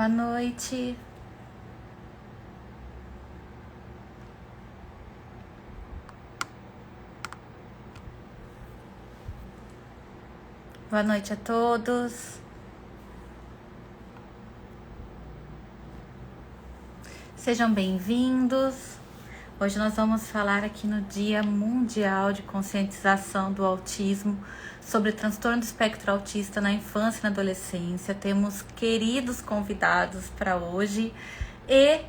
Boa noite. Boa noite a todos. Sejam bem-vindos. Hoje nós vamos falar aqui no Dia Mundial de Conscientização do Autismo sobre transtorno do espectro autista na infância e na adolescência. Temos queridos convidados para hoje e,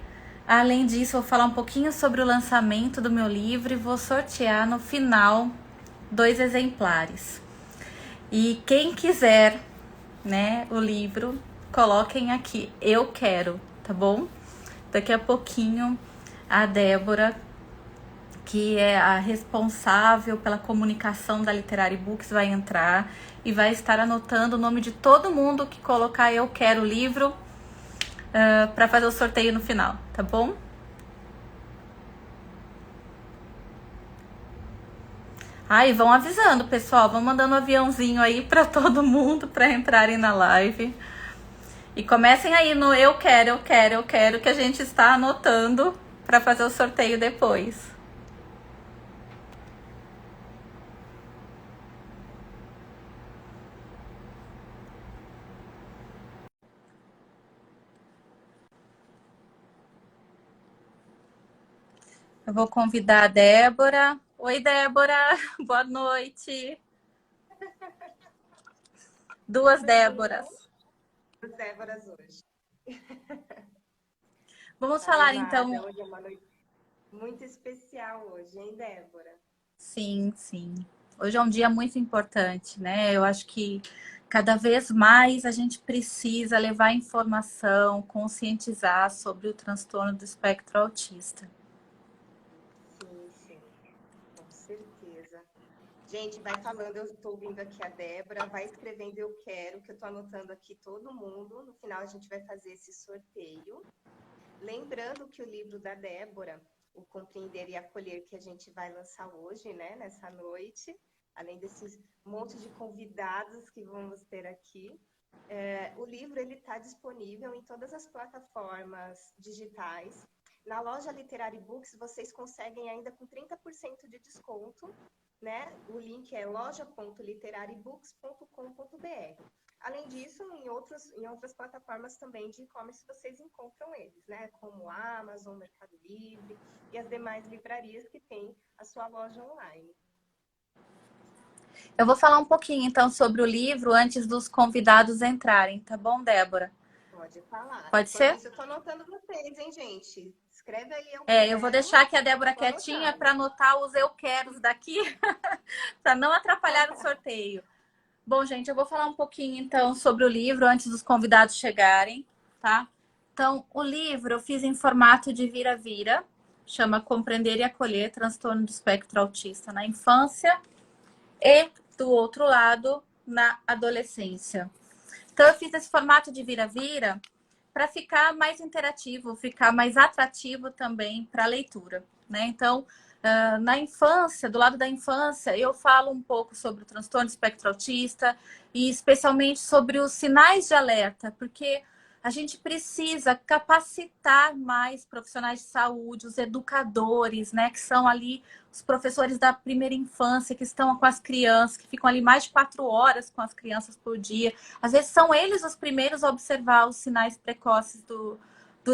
além disso, vou falar um pouquinho sobre o lançamento do meu livro e vou sortear no final 2 exemplares. E quem quiser, né, o livro, coloquem aqui, eu quero, tá bom? Daqui a pouquinho a Débora, que é a responsável pela comunicação da Literary Books, vai entrar e vai estar anotando o nome de todo mundo que colocar eu quero o livro para fazer o sorteio no final, tá bom? E vão avisando, pessoal, vão mandando um aviãozinho aí para todo mundo para entrarem na live. E comecem aí no eu quero, que a gente está anotando para fazer o sorteio depois. Eu vou convidar a Débora. Oi, Débora, boa noite. Duas Déboras. Duas Déboras hoje. Vamos falar então. Hoje é uma noite muito especial hoje, hein, Débora? Sim, sim. Hoje é um dia muito importante, né? Eu acho que cada vez mais a gente precisa levar informação, conscientizar sobre o transtorno do espectro autista. Sim, com certeza. Gente, vai falando, eu estou ouvindo aqui a Débora, vai escrevendo eu quero, que eu estou anotando aqui todo mundo. No final a gente vai fazer esse sorteio. Lembrando que o livro da Débora, o Compreender e Acolher, que a gente vai lançar hoje, né, nessa noite, além desses monte de convidados que vamos ter aqui, o livro ele está disponível em todas as plataformas digitais. Na loja Literary Books, vocês conseguem ainda com 30% de desconto, né? O link é loja.literarybooks.com.br. Além disso, em outras plataformas também de e-commerce vocês encontram eles, né? Como Amazon, Mercado Livre e as demais livrarias que têm a sua loja online. Eu vou falar um pouquinho, então, sobre o livro antes dos convidados entrarem, tá bom, Débora? Pode falar. Pode ser? Isso, eu tô anotando vocês, hein, gente? Escreve aí eu Eu vou deixar aqui a Débora tô quietinha anotando. para anotar os eu queros daqui, para não atrapalhar o sorteio. Bom, gente, eu vou falar um pouquinho, então, sobre o livro antes dos convidados chegarem, tá? Então, o livro eu fiz em formato de vira-vira, chama Compreender e Acolher Transtorno do Espectro Autista na Infância e, do outro lado, na adolescência. Então, eu fiz esse formato de vira-vira para ficar mais interativo, ficar mais atrativo também para a leitura, né? Então, na infância, do lado da infância, eu falo um pouco sobre o transtorno espectro autista e especialmente sobre os sinais de alerta, porque a gente precisa capacitar mais profissionais de saúde, os educadores, né, que são ali os professores da primeira infância, que estão com as crianças, que ficam ali mais de 4 horas com as crianças por dia. Às vezes são eles os primeiros a observar os sinais precoces do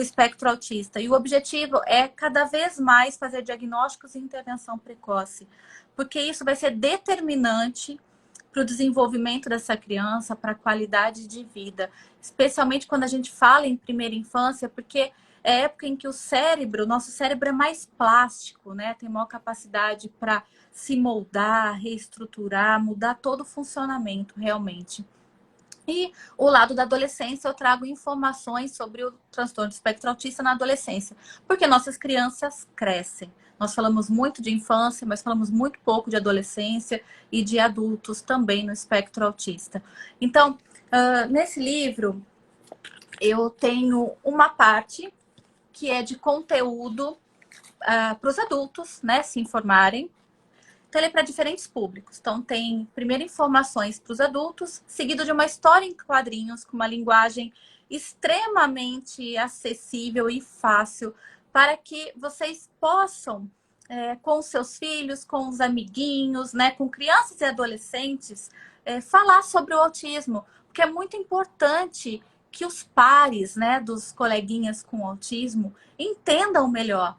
espectro autista. E o objetivo é cada vez mais fazer diagnósticos e intervenção precoce, porque isso vai ser determinante para o desenvolvimento dessa criança, para a qualidade de vida, especialmente quando a gente fala em primeira infância, porque é a época em que nosso cérebro é mais plástico, né? Tem maior capacidade para se moldar, reestruturar, mudar todo o funcionamento realmente. E o lado da adolescência, eu trago informações sobre o transtorno do espectro autista na adolescência, porque nossas crianças crescem. Nós falamos muito de infância, mas falamos muito pouco de adolescência e de adultos também no espectro autista. Então, nesse livro, eu tenho uma parte que é de conteúdo para os adultos, né, se informarem. Então, ele é para diferentes públicos. Então, tem primeiro informações para os adultos, seguido de uma história em quadrinhos, com uma linguagem extremamente acessível e fácil para que vocês possam, com seus filhos, com os amiguinhos, né, com crianças e adolescentes, falar sobre o autismo, porque é muito importante que os pares, né, dos coleguinhas com autismo entendam melhor,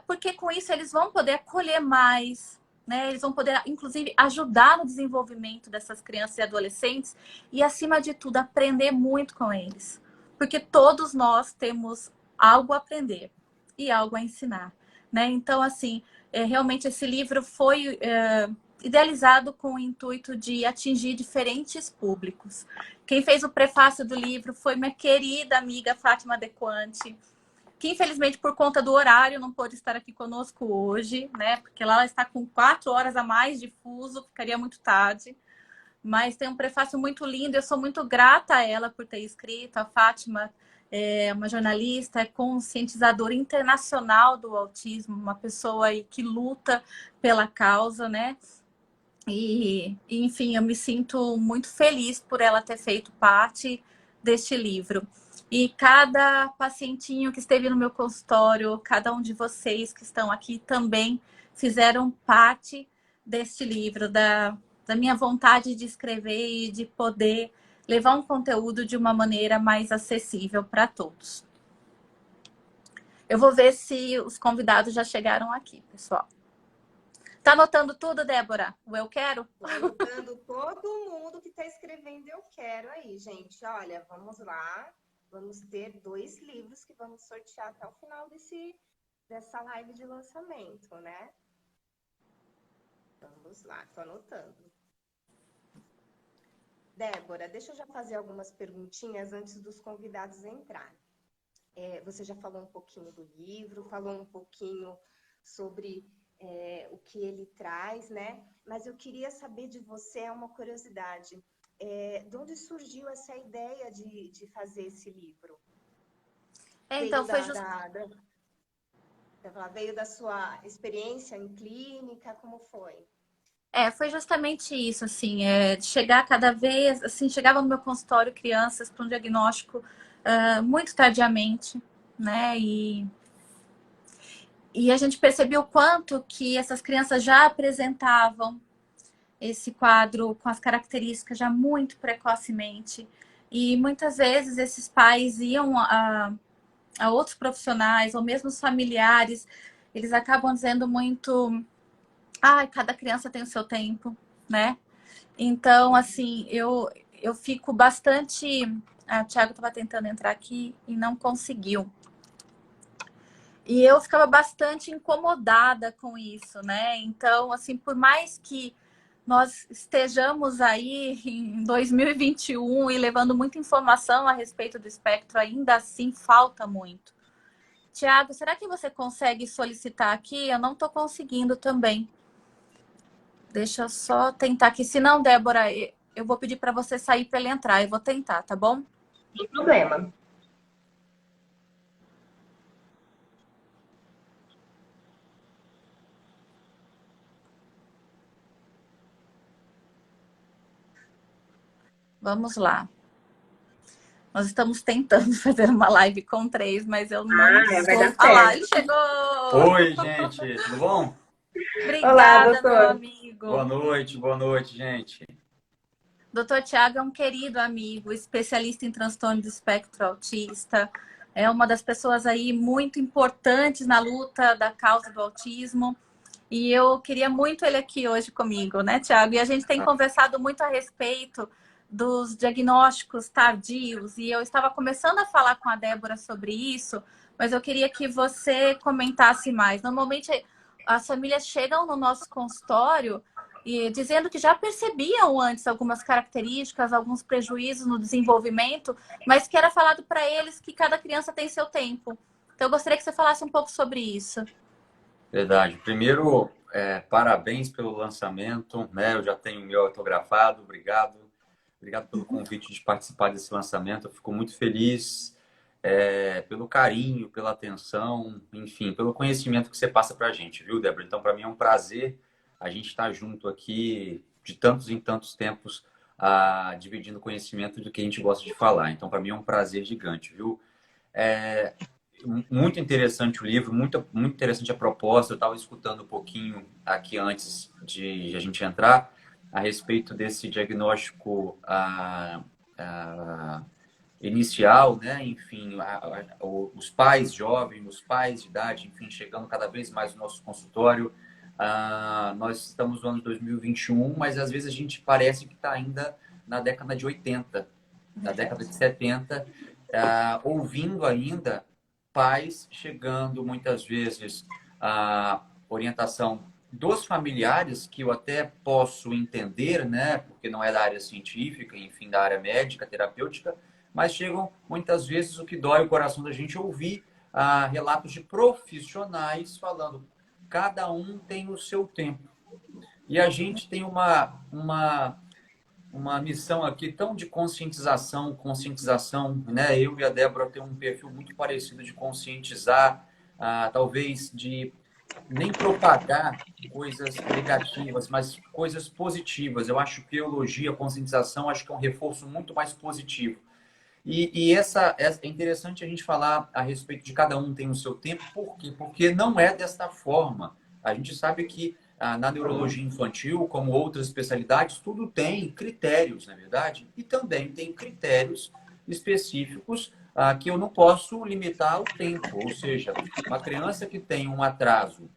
porque com isso eles vão poder acolher mais, né? Eles vão poder, inclusive, ajudar no desenvolvimento dessas crianças e adolescentes e, acima de tudo, aprender muito com eles. Porque todos nós temos algo a aprender e algo a ensinar, né? Então, assim, realmente esse livro foi idealizado com o intuito de atingir diferentes públicos. Quem fez o prefácio do livro foi minha querida amiga Fátima Dequante, que infelizmente por conta do horário não pôde estar aqui conosco hoje, né? Porque lá ela está com 4 horas a mais de fuso, ficaria muito tarde. Mas tem um prefácio muito lindo, eu sou muito grata a ela por ter escrito. A Fátima é uma jornalista, é conscientizadora internacional do autismo, uma pessoa aí que luta pela causa, né? Enfim, eu me sinto muito feliz por ela ter feito parte deste livro. E cada pacientinho que esteve no meu consultório, cada um de vocês que estão aqui também fizeram parte deste livro, da minha vontade de escrever e de poder levar um conteúdo de uma maneira mais acessível para todos. Eu vou ver se os convidados já chegaram aqui, pessoal. Tá anotando tudo, Débora? O eu quero? Tô anotando todo mundo que tá escrevendo eu quero aí, gente. Olha, vamos lá. Vamos ter 2 livros que vamos sortear até o final dessa live de lançamento, né? Vamos lá, tô anotando. Débora, deixa eu já fazer algumas perguntinhas antes dos convidados entrarem. Você já falou um pouquinho do livro, falou um pouquinho sobre o que ele traz, né? Mas eu queria saber de você, uma curiosidade. De onde surgiu essa ideia de fazer esse livro? Então, Veio da sua experiência em clínica, como foi? Foi justamente isso, assim, de chegar cada vez, assim, chegava no meu consultório crianças para um diagnóstico muito tardiamente, né? E a gente percebeu o quanto que essas crianças já apresentavam esse quadro com as características já muito precocemente. E muitas vezes esses pais iam a outros profissionais, ou mesmo os familiares, eles acabam dizendo muito: cada criança tem o seu tempo, né? Então, assim, eu fico bastante. O Thiago estava tentando entrar aqui e não conseguiu. E eu ficava bastante incomodada com isso, né? Então, assim, por mais que nós estejamos aí em 2021 e levando muita informação a respeito do espectro, ainda assim falta muito. Tiago, será que você consegue solicitar aqui? Eu não estou conseguindo também. Deixa eu só tentar aqui. Se não, Débora, eu vou pedir para você sair para ele entrar. Eu vou tentar, tá bom? Sem problema. Vamos lá. Nós estamos tentando fazer uma live com 3, mas eu não vai estou... dar Ah lá, certo. ele chegou! Oi, gente, tudo bom? Olá, Obrigada, meu doutor. amigo. Boa noite, gente. Dr. Tiago é um querido amigo, especialista em transtorno do espectro autista. É uma das pessoas aí muito importantes na luta da causa do autismo. E eu queria muito ele aqui hoje comigo, né, Tiago? E a gente tem conversado muito a respeito dos diagnósticos tardios. E eu estava começando a falar com a Débora sobre isso, mas eu queria que você comentasse mais. Normalmente, as famílias chegam no nosso consultório e dizendo que já percebiam antes algumas características, alguns prejuízos no desenvolvimento, mas que era falado para eles que cada criança tem seu tempo. Então, eu gostaria que você falasse um pouco sobre isso. Verdade. Primeiro, parabéns pelo lançamento, né? Eu já tenho o meu autografado, obrigado. Obrigado pelo convite de participar desse lançamento. Eu fico muito feliz pelo carinho, pela atenção, enfim, pelo conhecimento que você passa para a gente, viu, Débora? Então, para mim é um prazer a gente estar junto aqui de tantos em tantos tempos dividindo conhecimento do que a gente gosta de falar. Então, para mim é um prazer gigante, viu? É, muito interessante o livro, muito interessante a proposta. Eu estava escutando um pouquinho aqui antes de a gente entrar a respeito desse diagnóstico inicial, né? Enfim, os pais jovens, os pais de idade, enfim, chegando cada vez mais no nosso consultório. Nós estamos no ano de 2021, mas às vezes a gente parece que está ainda na década de 80, na década de 70, ouvindo ainda pais chegando muitas vezes a orientação dos familiares, que eu até posso entender, né? Porque não é da área científica, enfim, da área médica, terapêutica, mas chegam muitas vezes o que dói o coração da gente ouvir relatos de profissionais falando, cada um tem o seu tempo. E a gente tem uma missão aqui tão de conscientização, né? Eu e a Débora temos um perfil muito parecido de conscientizar, talvez de nem propagar coisas negativas, mas coisas positivas. Eu acho que biologia, conscientização, acho que é um reforço muito mais positivo. E é interessante a gente falar a respeito de cada um tem o seu tempo, por quê? Porque não é desta forma. A gente sabe que na neurologia infantil, como outras especialidades, tudo tem critérios, na verdade, e também tem critérios específicos que eu não posso limitar ao tempo. Ou seja, uma criança que tem um atraso,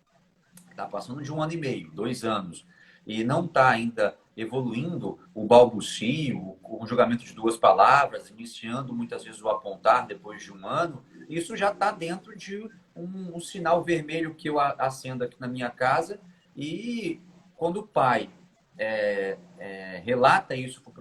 está passando de 1 ano e meio, 2 anos, e não está ainda evoluindo o balbucio, o julgamento de 2 palavras, iniciando muitas vezes o apontar depois de 1 ano, isso já está dentro de um sinal vermelho que eu acendo aqui na minha casa. E quando o pai relata isso para o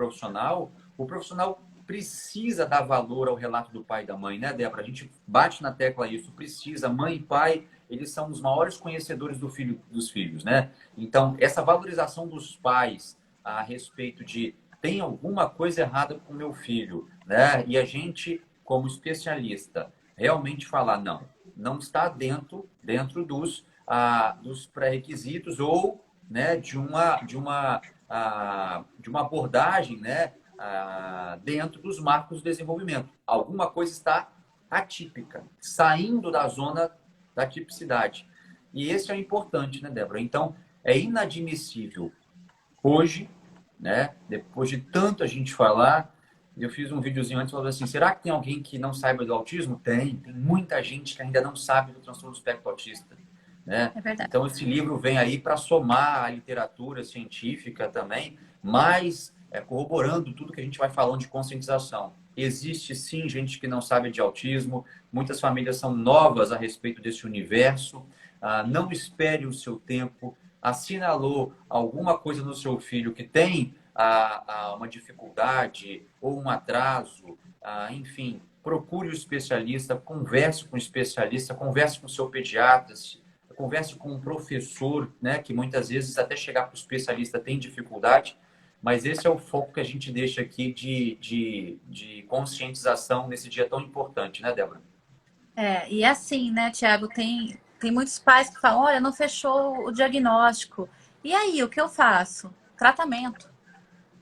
profissional precisa dar valor ao relato do pai e da mãe, né, Débora? A gente bate na tecla isso, precisa. Mãe e pai, eles são os maiores conhecedores dos filhos, né? Então, essa valorização dos pais a respeito de tem alguma coisa errada com o meu filho, né? E a gente, como especialista, realmente falar, não está dentro dos pré-requisitos ou, né, de uma abordagem, né, dentro dos marcos do desenvolvimento. Alguma coisa está atípica, saindo da zona da tipicidade. E esse é o importante, né, Débora? Então, é inadmissível hoje, né, depois de tanto a gente falar, eu fiz um videozinho antes falando assim, será que tem alguém que não saiba do autismo? Tem muita gente que ainda não sabe do transtorno do espectro autista, né? É verdade. Então, esse livro vem aí para somar a literatura científica também, mas corroborando tudo que a gente vai falando de conscientização. Existe, sim, gente que não sabe de autismo, muitas famílias são novas a respeito desse universo. Não espere o seu tempo. Assinalou alguma coisa no seu filho que tem uma dificuldade ou um atraso, enfim, procure o especialista, converse com o especialista, converse com o seu pediatra, converse com um professor, né, que muitas vezes até chegar para o especialista tem dificuldade, mas esse é o foco que a gente deixa aqui de conscientização nesse dia tão importante, né, Débora? E assim, né, Tiago, tem muitos pais que falam, olha, não fechou o diagnóstico. E aí, o que eu faço? Tratamento,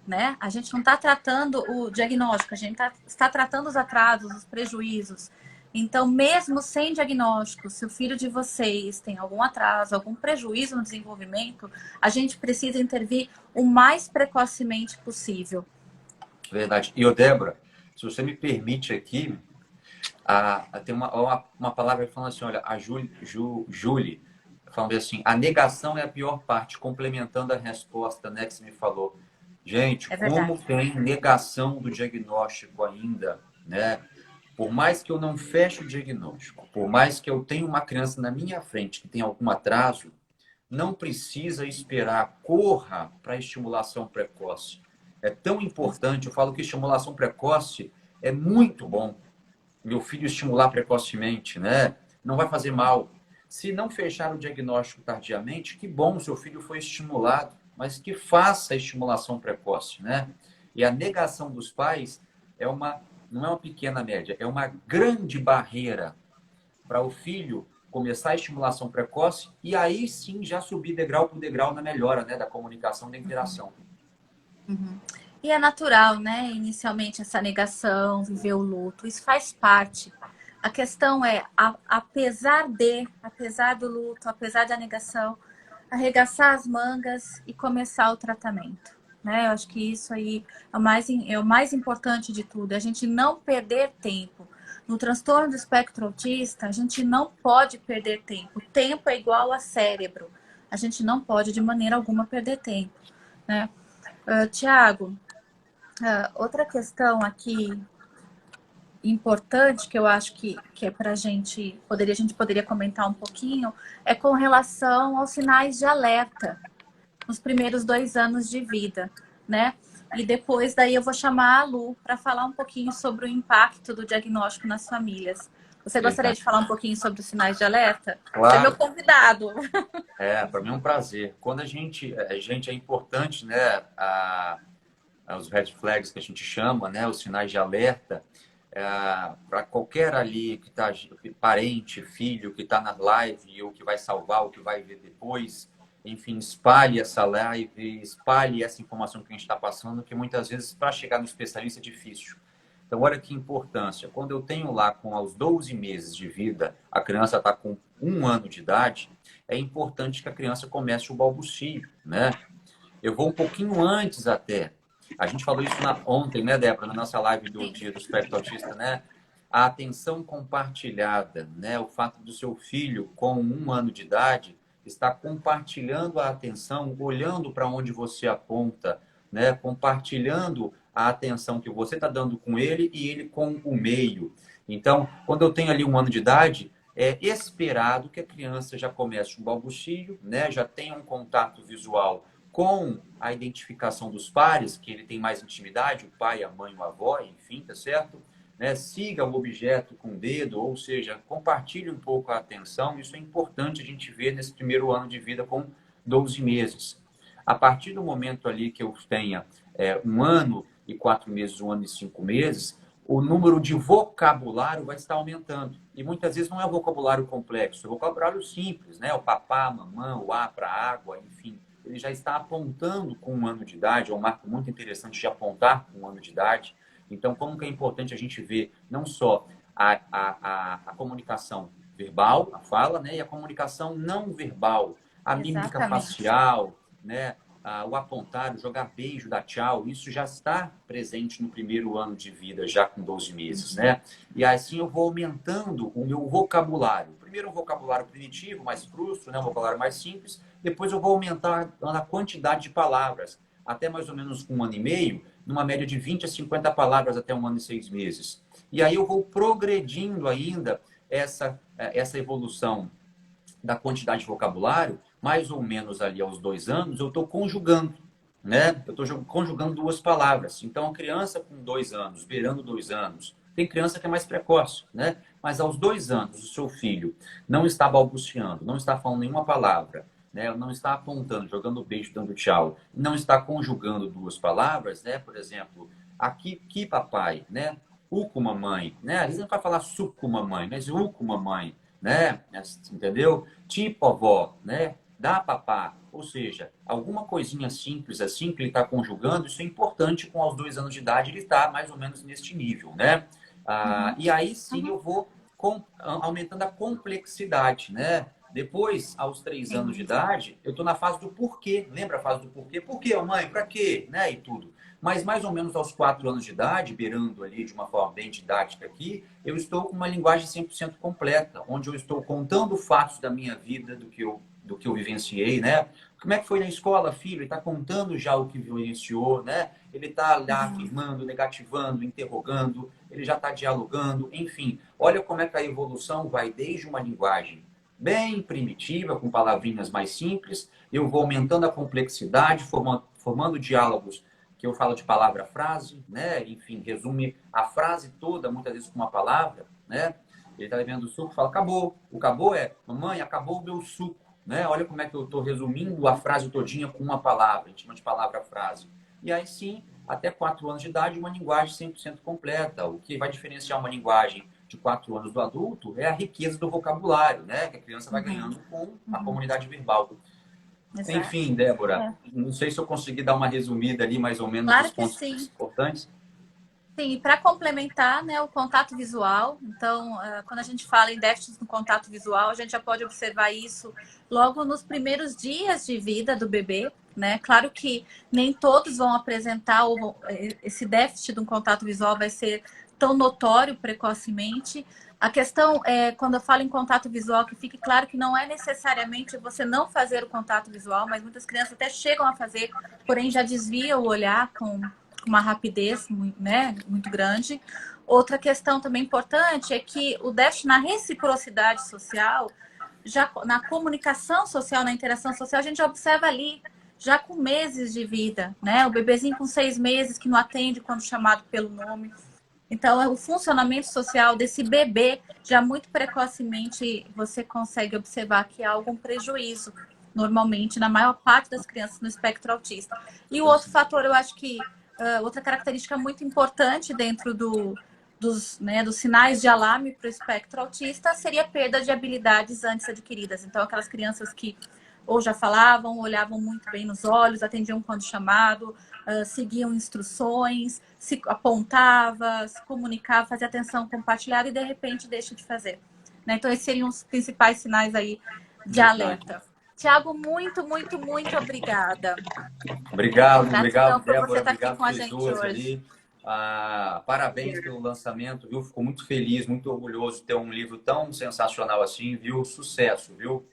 né? A gente não está tratando o diagnóstico, a gente está tratando os atrasos, os prejuízos. Então, mesmo sem diagnóstico, se o filho de vocês tem algum atraso, algum prejuízo no desenvolvimento, a gente precisa intervir o mais precocemente possível. Verdade. E, Débora, se você me permite aqui, tem uma palavra falando assim, olha, a Julie falando assim, a negação é a pior parte, complementando a resposta, né, que você me falou. Gente, como tem negação do diagnóstico ainda, né? Por mais que eu não feche o diagnóstico, por mais que eu tenha uma criança na minha frente que tem algum atraso, não precisa esperar, corra para a estimulação precoce. É tão importante, eu falo que estimulação precoce é muito bom. Meu filho estimular precocemente, né? Não vai fazer mal. Se não fechar o diagnóstico tardiamente, que bom, seu filho foi estimulado, mas que faça a estimulação precoce, né? E a negação dos pais não é uma pequena média, é uma grande barreira para o filho começar a estimulação precoce e aí sim já subir degrau por degrau na melhora, né, da comunicação e da interação. Uhum. E é natural, né? Inicialmente essa negação, viver o luto, isso faz parte. A questão é, apesar do luto, apesar da negação, arregaçar as mangas e começar o tratamento, né? Eu acho que isso aí é o mais importante de tudo, é a gente não perder tempo. No transtorno do espectro autista, a gente não pode perder tempo. Tempo é igual a cérebro. A gente não pode, de maneira alguma, perder tempo, né? Tiago, outra questão aqui importante que eu acho que é para a gente poderia comentar um pouquinho é com relação aos sinais de alerta nos primeiros 2 anos de vida, né? E depois daí eu vou chamar a Lu para falar um pouquinho sobre o impacto do diagnóstico nas famílias. Você gostaria Verdade. de falar um pouquinho sobre os sinais de alerta? Você é meu Claro, convidado. para mim é um prazer. Quando a gente é importante, né, os red flags que a gente chama, né, os sinais de alerta, para qualquer ali que está, parente, filho, que está na live, ou que vai salvar, ou que vai ver depois, enfim, espalhe essa live, espalhe essa informação que a gente está passando, que muitas vezes para chegar no especialista é difícil. Então, olha que importância. Quando eu tenho lá com aos 12 meses de vida, a criança está com 1 ano de idade, é importante que a criança comece o balbucio, né? Eu vou um pouquinho antes até. A gente falou isso ontem, né, Débora, na nossa live do Sim. Dia do Espectro Autista, né? A atenção compartilhada, né? O fato do seu filho com 1 ano de idade estar compartilhando a atenção, olhando para onde você aponta, né? Compartilhando a atenção que você está dando com ele e ele com o meio. Então, quando eu tenho ali 1 ano de idade, é esperado que a criança já comece um balbucio, né? Já tenha um contato visual com a identificação dos pares, que ele tem mais intimidade, o pai, a mãe, o avó, enfim, tá certo? Né? Siga o objeto com o dedo, ou seja, compartilhe um pouco a atenção. Isso é importante a gente ver nesse primeiro ano de vida com 12 meses. A partir do momento ali que eu tenha 1 ano e 4 meses, 1 ano e 5 meses, o número de vocabulário vai estar aumentando. E muitas vezes não é vocabulário complexo, é vocabulário simples, né? O papá, a mamã, o a para água, enfim. Ele já está apontando com 1 ano de idade, é um marco muito interessante de apontar com 1 ano de idade. Então, como que é importante a gente ver não só a comunicação verbal, a fala, né? E a comunicação não verbal, a mímica Exatamente. facial, né? O apontar, o jogar beijo, dar tchau, isso já está presente no primeiro ano de vida, já com 12 meses, né? E assim eu vou aumentando o meu vocabulário. Primeiro um vocabulário primitivo, mais frustro, né? Um vocabulário mais simples. Depois eu vou aumentar a quantidade de palavras, até mais ou menos com 1 ano e meio, numa média de 20 a 50 palavras até 1 ano e 6 meses. E aí eu vou progredindo ainda essa evolução da quantidade de vocabulário, mais ou menos ali aos 2 anos, eu estou conjugando, né? Eu estou conjugando duas palavras. Então, a criança com 2 anos, beirando 2 anos, tem criança que é mais precoce, né? Mas aos 2 anos, o seu filho não está balbuciando, não está falando nenhuma palavra, né? Não está apontando, jogando beijo, dando tchau, não está conjugando duas palavras, né? Por exemplo, aqui, que papai, né? Uco mamãe, né? Às vezes não vai falar suco mamãe, mas uco mamãe, né? Entendeu? Tipo avó, né? Dá papá. Ou seja, alguma coisinha simples assim que ele está conjugando, isso é importante com aos 2 anos de idade, ele está mais ou menos neste nível, né? Uhum. E aí sim Uhum. eu vou aumentando a complexidade, né? Depois, aos 3 anos de Sim. idade, eu estou na fase do porquê. Lembra a fase do porquê? Por quê, mãe? Para quê? Né? E tudo. Mas mais ou menos aos 4 anos de idade, beirando ali de uma forma bem didática aqui, eu estou com uma linguagem 100% completa, onde eu estou contando fatos da minha vida, do que eu vivenciei, né? Como é que foi na escola, filho? Ele está contando já o que vivenciou, né? Ele está lá Uhum. afirmando, negativando, interrogando, ele já está dialogando, enfim. Olha como é que a evolução vai desde uma linguagem bem primitiva, com palavrinhas mais simples, eu vou aumentando a complexidade, formando diálogos que eu falo de palavra-frase, né? Enfim, resume a frase toda, muitas vezes com uma palavra, né? Ele está bebendo o suco, fala, acabou. O acabou é, mamãe, acabou o meu suco, né? Olha como é que eu estou resumindo a frase todinha com uma palavra, a gente chama de palavra-frase. E aí sim, até 4 anos de idade, uma linguagem 100% completa. O que vai diferenciar uma linguagem de 4 anos do adulto é a riqueza do vocabulário, né? Que a criança vai Uhum. ganhando com a Uhum. comunidade verbal. Exato. Enfim, Débora, não sei se eu consegui dar uma resumida ali, mais ou menos, Claro dos que pontos sim. importantes. Sim, e para complementar, né, o contato visual. Então, quando a gente fala em déficit no contato visual, a gente já pode observar isso logo nos primeiros dias de vida do bebê, né? Claro que nem todos vão apresentar esse déficit do contato visual vai ser tão notório precocemente. A questão é, quando eu falo em contato visual, que fique claro que não é necessariamente você não fazer o contato visual, mas muitas crianças até chegam a fazer, porém já desvia o olhar com uma rapidez, né, muito grande. Outra questão também importante é que o déficit na reciprocidade social, já na comunicação social, na interação social, a gente observa ali, já com meses de vida, né? O bebezinho com 6 meses que não atende quando chamado pelo nome. Então, o funcionamento social desse bebê, já muito precocemente, você consegue observar que há algum prejuízo, normalmente, na maior parte das crianças no espectro autista. E o outro fator, eu acho que, outra característica muito importante dentro dos sinais de alarme para o espectro autista seria a perda de habilidades antes adquiridas. Então, aquelas crianças que ou já falavam, olhavam muito bem nos olhos, atendiam quando chamado, seguiam instruções, se apontava, se comunicava, fazia atenção compartilhada e de repente deixa de fazer. Né? Então, esses seriam os principais sinais aí de alerta. Tiago, muito, muito, muito obrigada. Obrigado, Gratidão por você Débora. estar aqui Obrigado com a vocês gente duas hoje. ali. Parabéns pelo lançamento, viu? Fico muito feliz, muito orgulhoso de ter um livro tão sensacional assim, viu? Sucesso, viu?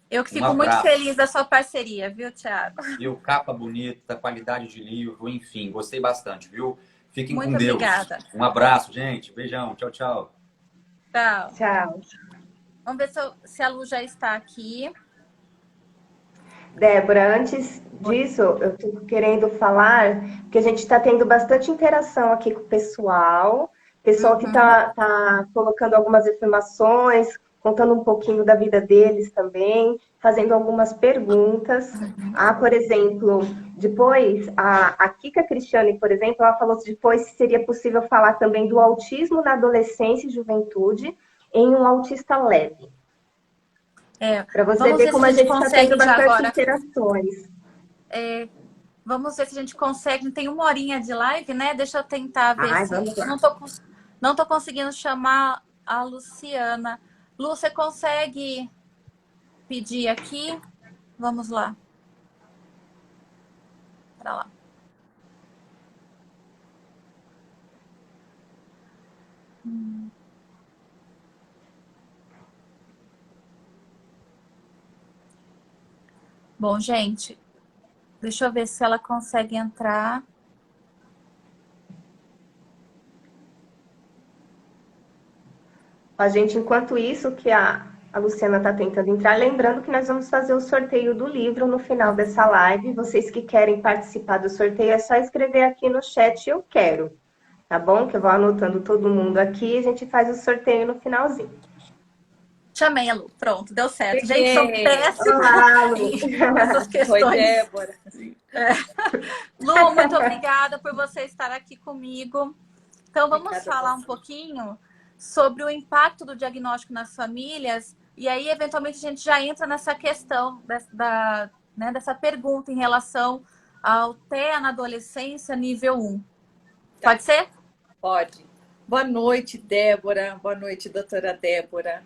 Eu que Um fico muito abraço. feliz da sua parceria, viu, Tiago? Viu? Capa bonita, qualidade de livro, enfim, gostei bastante, viu? Fiquem com Muito Deus. obrigada. Um abraço, gente. Beijão. Tchau, tchau. Tchau. Tchau. Vamos ver se a Lu já está aqui. Débora, antes disso, eu estou querendo falar que a gente está tendo bastante interação aqui com o pessoal que está colocando algumas informações, contando um pouquinho da vida deles também, fazendo algumas perguntas. Por exemplo, depois, a Kika Cristiane, por exemplo, ela falou depois se seria possível falar também do autismo na adolescência e juventude em um autista leve. Para você ver como a gente está tendo bastante interações. Vamos ver se a gente consegue. Tem 1 horinha de live, né? Deixa eu tentar ver se. Vamos lá. Não tô conseguindo chamar a Luciana. Lu, você consegue pedir aqui? Vamos lá. Para lá. Bom, gente, deixa eu ver se ela consegue entrar. A gente, enquanto isso, que a Luciana está tentando entrar, lembrando que nós vamos fazer o sorteio do livro no final dessa live. Vocês que querem participar do sorteio, é só escrever aqui no chat "eu quero", tá bom? Que eu vou anotando todo mundo aqui e a gente faz o sorteio no finalzinho. Chamei a Lu. Pronto, deu certo. Cheguei. Gente, sou péssima nessas questões. Oi, Débora. Lu, muito obrigada por você estar aqui comigo. Então, vamos falar um pouquinho sobre o impacto do diagnóstico nas famílias. E aí, eventualmente, a gente já entra nessa questão dessa pergunta em relação ao TEA na adolescência nível 1. Pode ser? Pode. Boa noite, Débora. Boa noite, doutora Débora.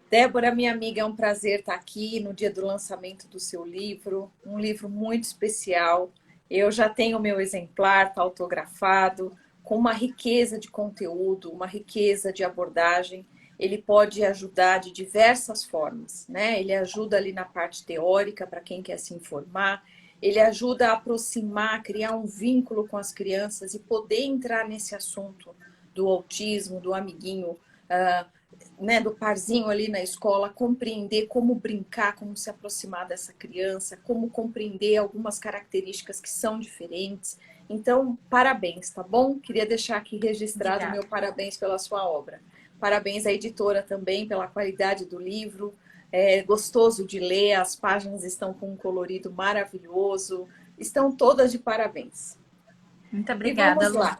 Débora, minha amiga, é um prazer estar aqui no dia do lançamento do seu livro. Um livro muito especial. Eu já tenho o meu exemplar, está autografado, com uma riqueza de conteúdo, uma riqueza de abordagem. Ele pode ajudar de diversas formas, né? Ele ajuda ali na parte teórica, para quem quer se informar. Ele ajuda a aproximar, criar um vínculo com as crianças e poder entrar nesse assunto do autismo, do amiguinho, do parzinho ali na escola, compreender como brincar, como se aproximar dessa criança, como compreender algumas características que são diferentes. Então, parabéns, tá bom? Queria deixar aqui registrado o meu parabéns pela sua obra. Parabéns à editora também pela qualidade do livro. É gostoso de ler, as páginas estão com um colorido maravilhoso. Estão todas de parabéns. Muito obrigada, e vamos lá.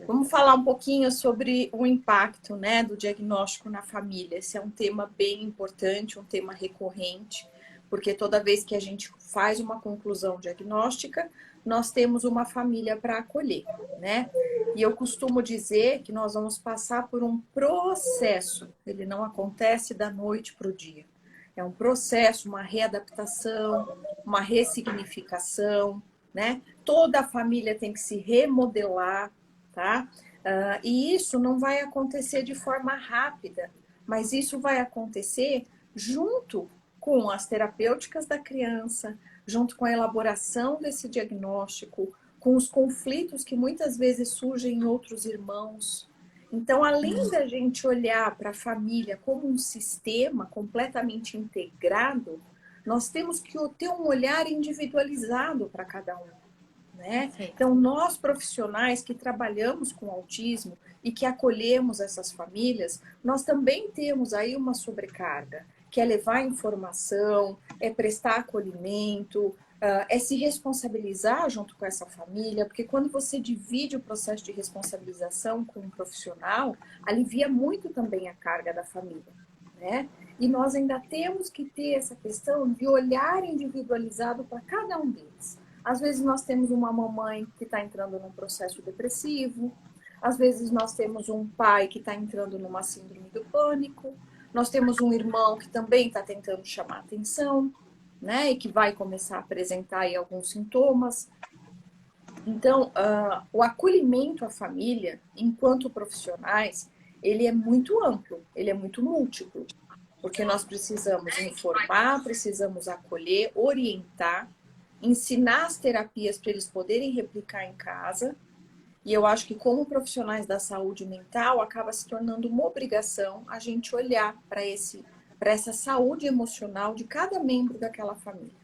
Vamos falar um pouquinho sobre o impacto, né, do diagnóstico na família. Esse é um tema bem importante, um tema recorrente, porque toda vez que a gente faz uma conclusão diagnóstica, nós temos uma família para acolher, né? E eu costumo dizer que nós vamos passar por um processo, ele não acontece da noite para o dia. É um processo, uma readaptação, uma ressignificação, né? Toda a família tem que se remodelar, tá? E isso não vai acontecer de forma rápida, mas isso vai acontecer junto com as terapêuticas da criança, junto com a elaboração desse diagnóstico, com os conflitos que muitas vezes surgem em outros irmãos. Então, além da gente olhar para a família como um sistema completamente integrado, nós temos que ter um olhar individualizado para cada um, né? Então, nós profissionais que trabalhamos com autismo e que acolhemos essas famílias, nós também temos aí uma sobrecarga, que é levar informação, é prestar acolhimento, é se responsabilizar junto com essa família, porque quando você divide o processo de responsabilização com um profissional, alivia muito também a carga da família, né? E nós ainda temos que ter essa questão de olhar individualizado para cada um deles. Às vezes nós temos uma mamãe que está entrando num processo depressivo, às vezes nós temos um pai que está entrando numa síndrome do pânico, nós temos um irmão que também está tentando chamar atenção, né, e que vai começar a apresentar aí alguns sintomas. Então, o acolhimento à família, enquanto profissionais, ele é muito amplo, ele é muito múltiplo, porque nós precisamos informar, precisamos acolher, orientar, ensinar as terapias para eles poderem replicar em casa. E eu acho que como profissionais da saúde mental, acaba se tornando uma obrigação a gente olhar para essa saúde emocional de cada membro daquela família,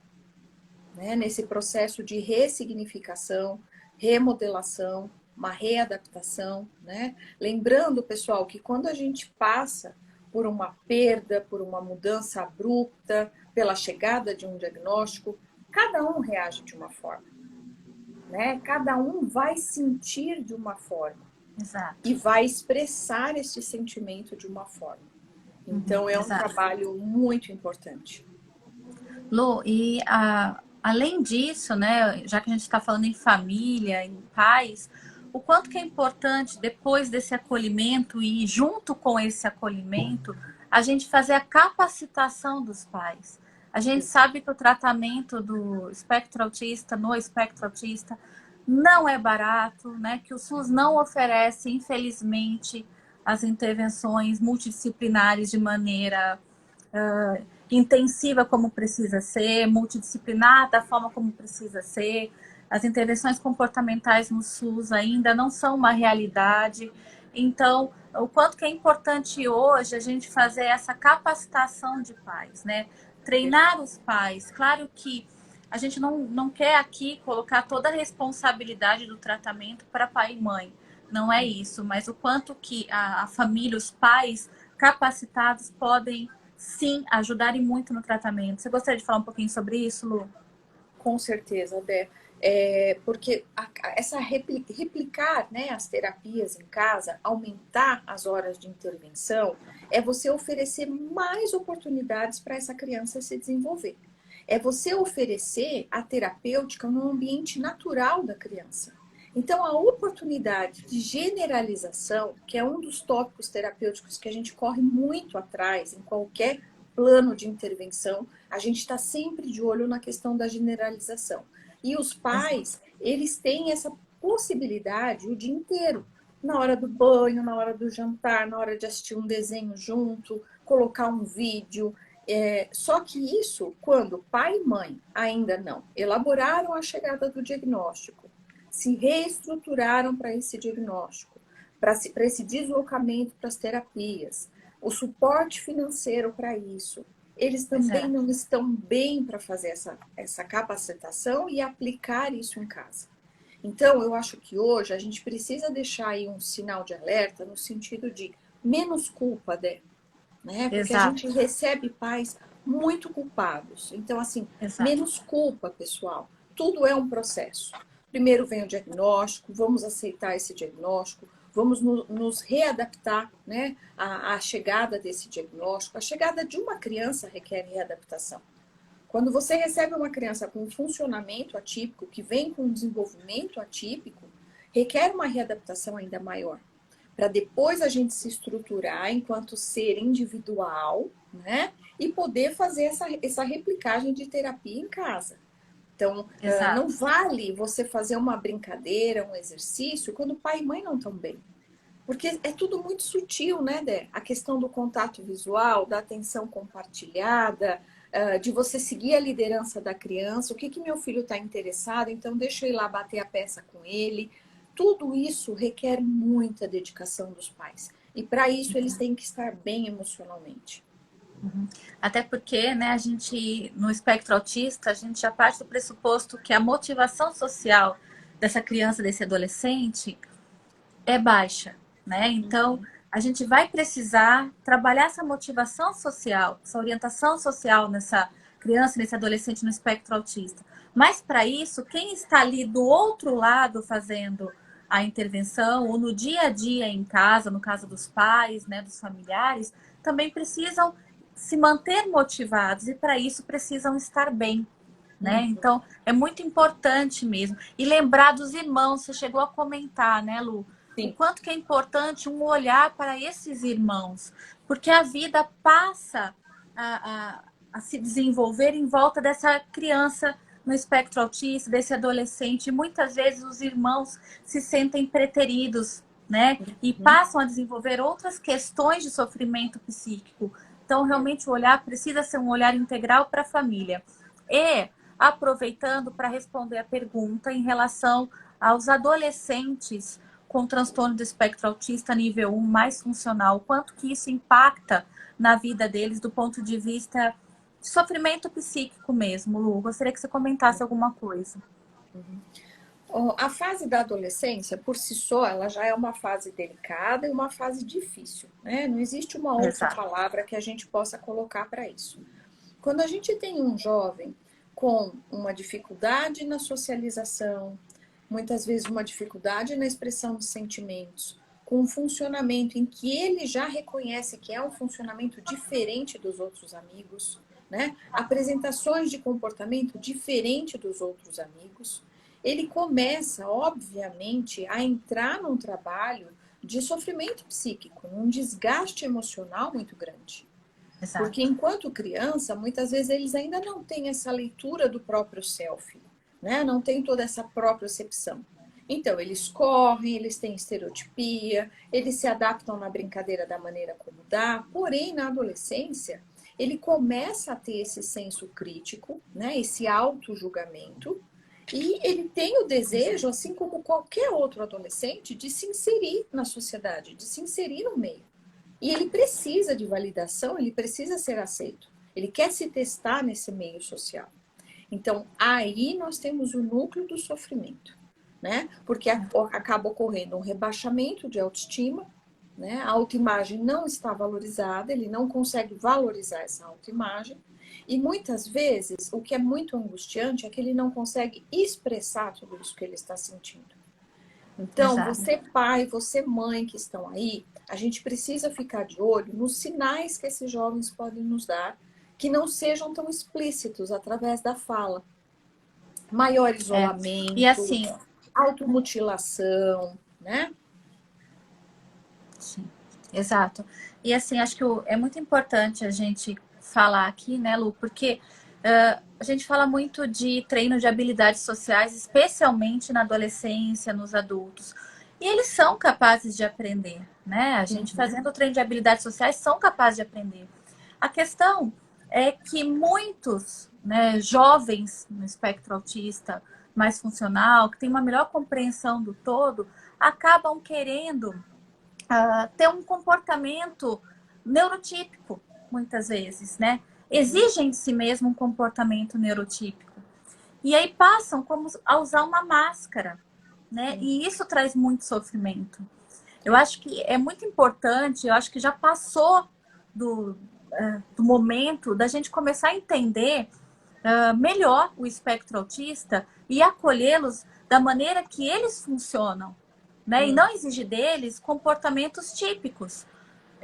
né? Nesse processo de ressignificação, remodelação, uma readaptação, né? Lembrando, pessoal, que quando a gente passa por uma perda, por uma mudança abrupta, pela chegada de um diagnóstico, cada um reage de uma forma, né? Cada um vai sentir de uma forma. Exato. E vai expressar esse sentimento de uma forma. Então, é um Exato. trabalho muito importante. Lu, e além disso, né, já que a gente está falando em família, em pais, o quanto que é importante, depois desse acolhimento e junto com esse acolhimento, a gente fazer a capacitação dos pais. A gente sabe que o tratamento do espectro autista, no espectro autista, não é barato, né? Que o SUS não oferece, infelizmente, as intervenções multidisciplinares de maneira intensiva como precisa ser, multidisciplinar da forma como precisa ser. As intervenções comportamentais no SUS ainda não são uma realidade. Então, o quanto que é importante hoje a gente fazer essa capacitação de pais, né? Treinar os pais. Claro que a gente não quer aqui colocar toda a responsabilidade do tratamento para pai e mãe. Não é isso, mas o quanto que a família, os pais capacitados podem, sim, ajudarem muito no tratamento. Você gostaria de falar um pouquinho sobre isso, Lu? Com certeza, Dé. Porque essa replicar, né, as terapias em casa, aumentar as horas de intervenção, é você oferecer mais oportunidades para essa criança se desenvolver. É você oferecer a terapêutica no ambiente natural da criança. Então, a oportunidade de generalização, que é um dos tópicos terapêuticos que a gente corre muito atrás em qualquer plano de intervenção, a gente está sempre de olho na questão da generalização. E os pais, eles têm essa possibilidade o dia inteiro, na hora do banho, na hora do jantar, na hora de assistir um desenho junto, colocar um vídeo. Só que isso, quando pai e mãe ainda não elaboraram a chegada do diagnóstico, se reestruturaram para esse diagnóstico, para esse deslocamento para as terapias, o suporte financeiro para isso, eles também não estão bem para fazer essa capacitação e aplicar isso em casa. Então, eu acho que hoje a gente precisa deixar aí um sinal de alerta no sentido de menos culpa, né? Porque a gente recebe pais muito culpados. Então, assim, menos culpa, pessoal. Tudo é um processo. Primeiro vem o diagnóstico, vamos aceitar esse diagnóstico, vamos nos readaptar, né, à chegada desse diagnóstico. A chegada de uma criança requer readaptação. Quando você recebe uma criança com um funcionamento atípico, que vem com um desenvolvimento atípico, requer uma readaptação ainda maior. Para depois a gente se estruturar enquanto ser individual, né? E poder fazer essa replicagem de terapia em casa. Então, Exato. não vale você fazer uma brincadeira, um exercício, quando pai e mãe não estão bem. Porque é tudo muito sutil, né, Dé? A questão do contato visual, da atenção compartilhada, de você seguir a liderança da criança, o que meu filho está interessado, então deixa eu ir lá bater a peça com ele. Tudo isso requer muita dedicação dos pais. E para isso eles têm que estar bem emocionalmente. Até porque, né, a gente, no espectro autista, a gente já parte do pressuposto que a motivação social dessa criança, desse adolescente, é baixa, né? Então, a gente vai precisar trabalhar essa motivação social, essa orientação social nessa criança, nesse adolescente no espectro autista. Mas, para isso, quem está ali do outro lado fazendo a intervenção, ou no dia a dia em casa, no caso dos pais, né, dos familiares, também precisam se manter motivados e, para isso, precisam estar bem. Né? Então, é muito importante mesmo. E lembrar dos irmãos, você chegou a comentar, né, Lu? Sim. O quanto que é importante um olhar para esses irmãos. Porque a vida passa a se desenvolver em volta dessa criança no espectro autista, desse adolescente. E muitas vezes os irmãos se sentem preteridos, né? E passam a desenvolver outras questões de sofrimento psíquico. Então, realmente, o olhar precisa ser um olhar integral para a família. E aproveitando para responder a pergunta em relação aos adolescentes com transtorno do espectro autista nível 1 mais funcional, quanto que isso impacta na vida deles do ponto de vista de sofrimento psíquico mesmo, Lu. Gostaria que você comentasse alguma coisa. A fase da adolescência, por si só, ela já é uma fase delicada e uma fase difícil, né? Não existe uma outra Exato. palavra que a gente possa colocar para isso. Quando a gente tem um jovem com uma dificuldade na socialização, muitas vezes uma dificuldade na expressão de sentimentos, com um funcionamento em que ele já reconhece que é um funcionamento diferente dos outros amigos, né? Apresentações de comportamento diferente dos outros amigos, ele começa, obviamente, a entrar num trabalho de sofrimento psíquico, um desgaste emocional muito grande. Exato. Porque enquanto criança, muitas vezes eles ainda não têm essa leitura do próprio self, né? Não tem toda essa propriocepção. Então, eles correm, eles têm estereotipia, eles se adaptam na brincadeira da maneira como dá, porém, na adolescência, ele começa a ter esse senso crítico, né? Esse auto-julgamento, e ele tem o desejo, assim como qualquer outro adolescente, de se inserir na sociedade, de se inserir no meio. E ele precisa de validação, ele precisa ser aceito. Ele quer se testar nesse meio social. Então, aí nós temos o núcleo do sofrimento, né? Porque acaba ocorrendo um rebaixamento de autoestima, né? A autoimagem não está valorizada, ele não consegue valorizar essa autoimagem. E muitas vezes, o que é muito angustiante é que ele não consegue expressar tudo isso que ele está sentindo. Então, Exato. você pai, você mãe que estão aí, a gente precisa ficar de olho nos sinais que esses jovens podem nos dar, que não sejam tão explícitos através da fala. Maior isolamento, E assim, automutilação, né? sim, exato. E assim, acho que é muito importante a gente falar aqui, né, Lu? Porque a gente fala muito de treino de habilidades sociais, especialmente na adolescência, nos adultos. E eles são capazes de aprender, né? A gente fazendo o treino de habilidades sociais são capazes de aprender. A questão é que muitos, né, jovens no espectro autista mais funcional, que têm uma melhor compreensão do todo, acabam querendo ter um comportamento neurotípico, muitas vezes, né? Exigem de si mesmo um comportamento neurotípico. E aí passam a usar uma máscara, né? E isso traz muito sofrimento. Eu acho que é muito importante, eu acho que já passou do momento da gente começar a entender melhor o espectro autista e acolhê-los da maneira que eles funcionam, né? E não exigir deles comportamentos típicos,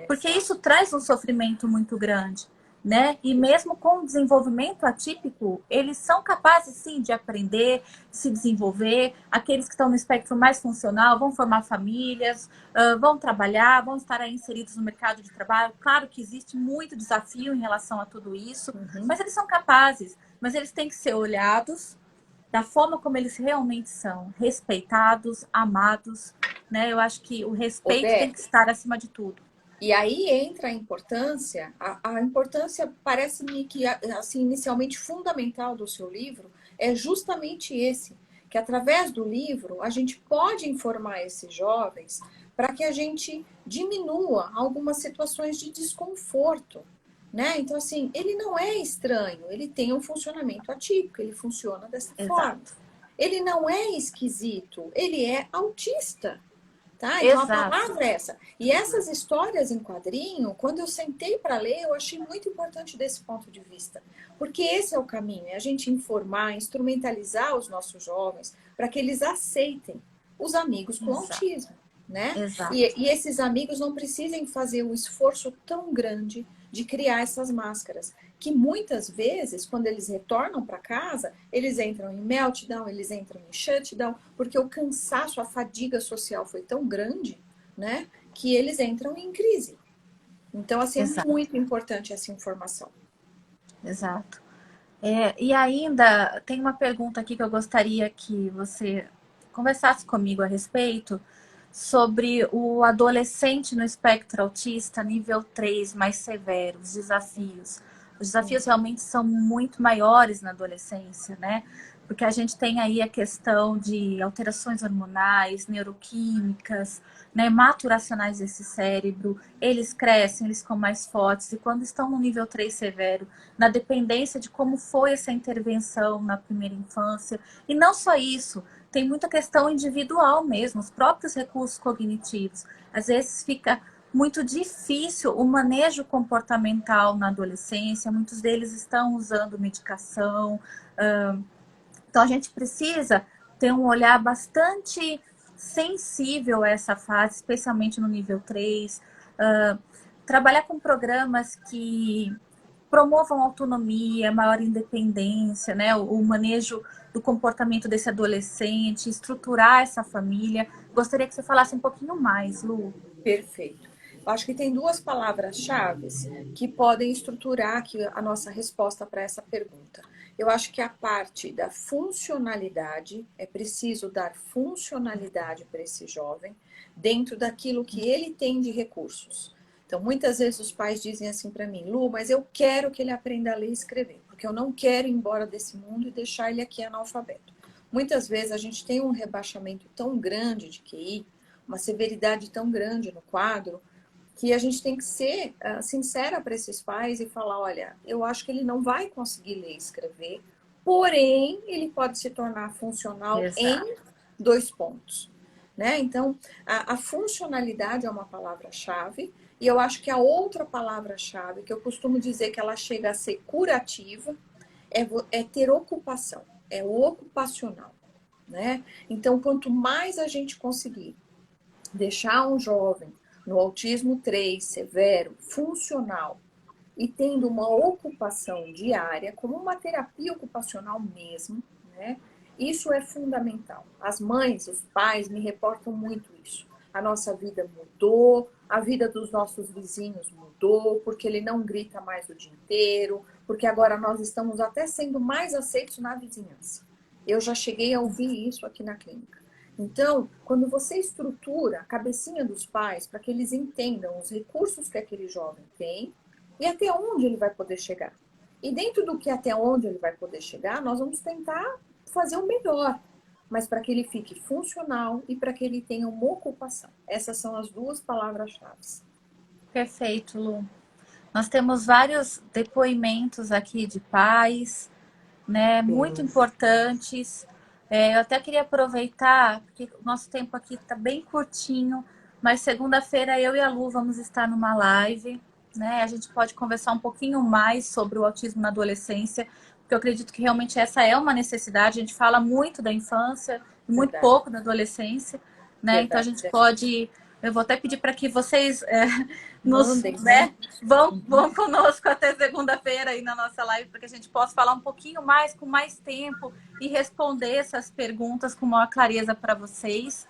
porque isso traz um sofrimento muito grande. né? E mesmo com o desenvolvimento atípico, eles são capazes, sim, de aprender, de se desenvolver. Aqueles que estão no espectro mais funcional vão formar famílias, vão trabalhar, vão estar aí inseridos no mercado de trabalho. Claro que existe muito desafio em relação a tudo isso, mas eles são capazes. Mas eles têm que ser olhados da forma como eles realmente são, respeitados, amados, né? Eu acho que o respeito tem que estar acima de tudo. E aí entra a importância, a importância parece-me que, assim, inicialmente fundamental do seu livro é justamente esse, que através do livro a gente pode informar esses jovens para que a gente diminua algumas situações de desconforto, né? Então, assim, ele não é estranho, ele tem um funcionamento atípico, ele funciona dessa forma. Ele não é esquisito, ele é autista. Tá? Então a palavra é essa. E essas histórias em quadrinho, quando eu sentei para ler, eu achei muito importante desse ponto de vista. Porque esse é o caminho, é a gente informar, instrumentalizar os nossos jovens para que eles aceitem os amigos com autismo. Né? E esses amigos não precisem fazer um esforço tão grande de criar essas máscaras, que muitas vezes, quando eles retornam para casa, eles entram em meltdown, eles entram em shutdown, porque o cansaço, a fadiga social foi tão grande, né, que eles entram em crise. Então, assim, é muito importante essa informação. Exato. E ainda tem uma pergunta aqui que eu gostaria que você conversasse comigo a respeito sobre o adolescente no espectro autista, nível 3, mais severo, os desafios. Os desafios realmente são muito maiores na adolescência, né? Porque a gente tem aí a questão de alterações hormonais, neuroquímicas, né, maturacionais desse cérebro. Eles crescem, eles ficam mais fortes, e quando estão no nível 3 severo, na dependência de como foi essa intervenção na primeira infância. E não só isso, tem muita questão individual mesmo, os próprios recursos cognitivos. Às vezes fica muito difícil o manejo comportamental na adolescência, muitos deles estão usando medicação. Então a gente precisa ter um olhar bastante sensível a essa fase, especialmente no nível 3. Trabalhar com programas que promovam autonomia, maior independência, né? O manejo do comportamento desse adolescente, estruturar essa família. Gostaria que você falasse um pouquinho mais, Lu. Perfeito. Eu acho que tem duas palavras-chave que podem estruturar aqui a nossa resposta para essa pergunta. Eu acho que a parte da funcionalidade, é preciso dar funcionalidade para esse jovem dentro daquilo que ele tem de recursos. Então, muitas vezes os pais dizem assim para mim, Lu, mas eu quero que ele aprenda a ler e escrever, porque eu não quero ir embora desse mundo e deixar ele aqui analfabeto. Muitas vezes a gente tem um rebaixamento tão grande de QI, uma severidade tão grande no quadro, que a gente tem que ser sincera para esses pais e falar, olha, eu acho que ele não vai conseguir ler e escrever, porém, ele pode se tornar funcional em 2 pontos. Né? Então, a funcionalidade é uma palavra-chave, e eu acho que a outra palavra-chave, que eu costumo dizer que ela chega a ser curativa, é ter ocupação, é o ocupacional. Né? Então, quanto mais a gente conseguir deixar um jovem no autismo 3, severo, funcional, e tendo uma ocupação diária, como uma terapia ocupacional mesmo, né? Isso é fundamental. As mães, os pais me reportam muito isso. A nossa vida mudou, a vida dos nossos vizinhos mudou, porque ele não grita mais o dia inteiro, porque agora nós estamos até sendo mais aceitos na vizinhança. Eu já cheguei a ouvir isso aqui na clínica. Então, quando você estrutura a cabecinha dos pais para que eles entendam os recursos que aquele jovem tem e até onde ele vai poder chegar. E dentro do que até onde ele vai poder chegar, nós vamos tentar fazer o melhor, mas para que ele fique funcional e para que ele tenha uma ocupação. Essas são as duas palavras-chave. Perfeito, Lu. Nós temos vários depoimentos aqui de pais, né, muito importantes. Eu até queria aproveitar, porque o nosso tempo aqui está bem curtinho, mas segunda-feira eu e a Lu vamos estar numa live, né? A gente pode conversar um pouquinho mais sobre o autismo na adolescência, porque eu acredito que realmente essa é uma necessidade. A gente fala muito da infância, muito pouco da adolescência, né? Então a gente pode Eu vou até pedir para que vocês nos, Mandem, né, vão conosco até segunda-feira aí na nossa live, para que a gente possa falar um pouquinho mais, com mais tempo, e responder essas perguntas com maior clareza para vocês,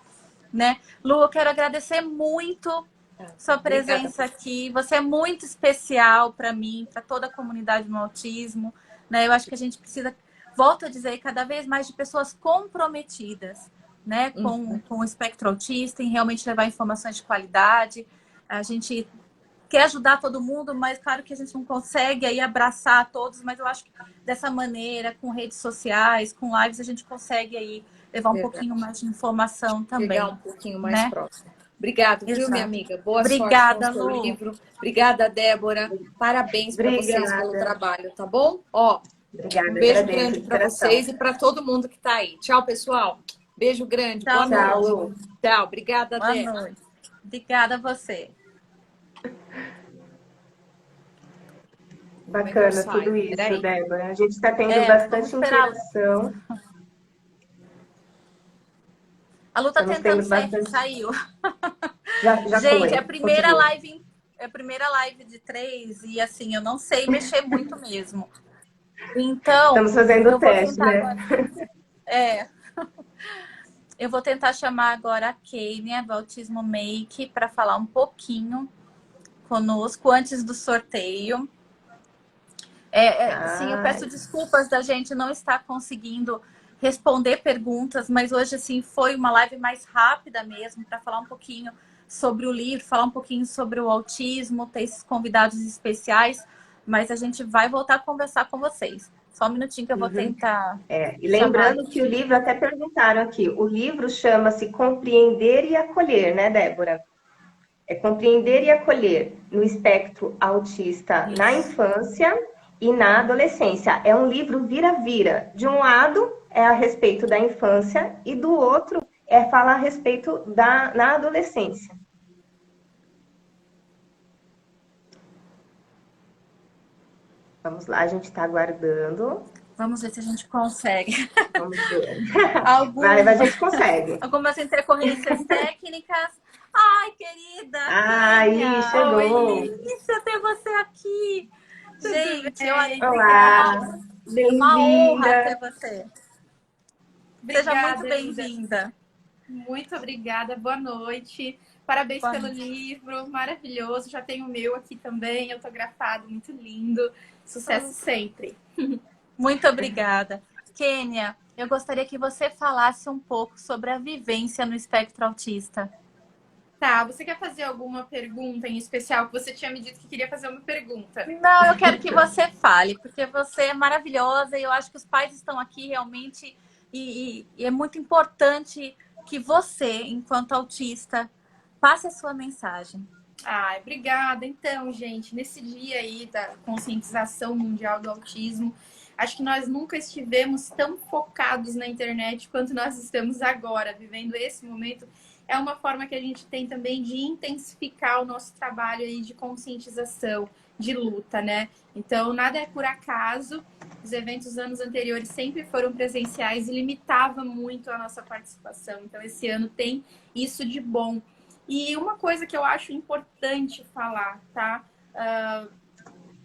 né? Lu, eu quero agradecer muito sua presença aqui. Você é muito especial para mim, para toda a comunidade no autismo, né? Eu acho que a gente precisa, volto a dizer, cada vez mais de pessoas comprometidas, né, com o espectro autista, em realmente levar informações de qualidade. A gente quer ajudar todo mundo, mas claro que a gente não consegue aí abraçar todos, mas eu acho que dessa maneira, com redes sociais, com lives, a gente consegue aí levar um pouquinho mais de informação também. Chegar um pouquinho mais né? próximo. Obrigado, viu, Exato. minha amiga? Boa Obrigada, sorte com o seu Lu. livro. Obrigada, Débora. Parabéns para vocês pelo trabalho, tá bom? Ó, Obrigada, um beijo agradeço, grande de para coração. vocês e para todo mundo que está aí. Tchau, pessoal. Beijo grande. Tchau, Boa Tchau, noite. Lu. Tchau. Obrigada, Boa Débora. noite. Obrigada a você. Bacana tudo isso, Peraí. Débora. A gente está tendo Vamos bastante esperar. interação. A Lu tá Estamos tentando tendo sair, bastante... saiu. Já Gente, foi. é a primeira Conseguiu. live, é a primeira live de 3 e assim, eu não sei mexer muito mesmo. Então, Estamos fazendo eu o vou teste, tentar né? agora. Eu vou tentar chamar agora a Kênia do Autismo Make para falar um pouquinho conosco antes do sorteio. Sim, eu peço desculpas da gente não estar conseguindo responder perguntas, mas hoje assim foi uma live mais rápida mesmo para falar um pouquinho sobre o livro, falar um pouquinho sobre o autismo, ter esses convidados especiais, mas a gente vai voltar a conversar com vocês. Só um minutinho que eu vou tentar. E lembrando que o livro, até perguntaram aqui, o livro chama-se Compreender e Acolher, né, Débora? É Compreender e Acolher no espectro autista na infância e na adolescência. É um livro vira-vira. De um lado é a respeito da infância e do outro é falar a respeito na adolescência. Vamos lá, a gente está aguardando. Vamos ver se a gente consegue. Vamos ver. Algumas, a gente consegue. algumas intercorrências técnicas. Ai, querida! Ai, Kênia! chegou! Oi, delícia ter você aqui! Gente, Olá! é uma honra ter Bem-vinda! você. Obrigada, Seja muito linda. bem-vinda. Muito obrigada, boa noite. Parabéns Boa pelo noite. livro, maravilhoso. Já tenho o meu aqui também, autografado, muito lindo. Sucesso sempre. Muito obrigada. Kênia, eu gostaria que você falasse um pouco sobre a vivência no espectro autista. Tá, você quer fazer alguma pergunta em especial? Que você tinha me dito que queria fazer uma pergunta. Não, eu quero que você fale, porque você é maravilhosa e eu acho que os pais estão aqui realmente e é muito importante que você, enquanto autista, passe a sua mensagem. Ai, obrigada. Então, gente, nesse dia aí da conscientização mundial do autismo, acho que nós nunca estivemos tão focados na internet quanto nós estamos agora, vivendo esse momento. É uma forma que a gente tem também de intensificar o nosso trabalho aí de conscientização, de luta, né? Então, nada é por acaso. Os eventos anos anteriores sempre foram presenciais e limitava muito a nossa participação. Então, esse ano tem isso de bom. E uma coisa que eu acho importante falar, tá?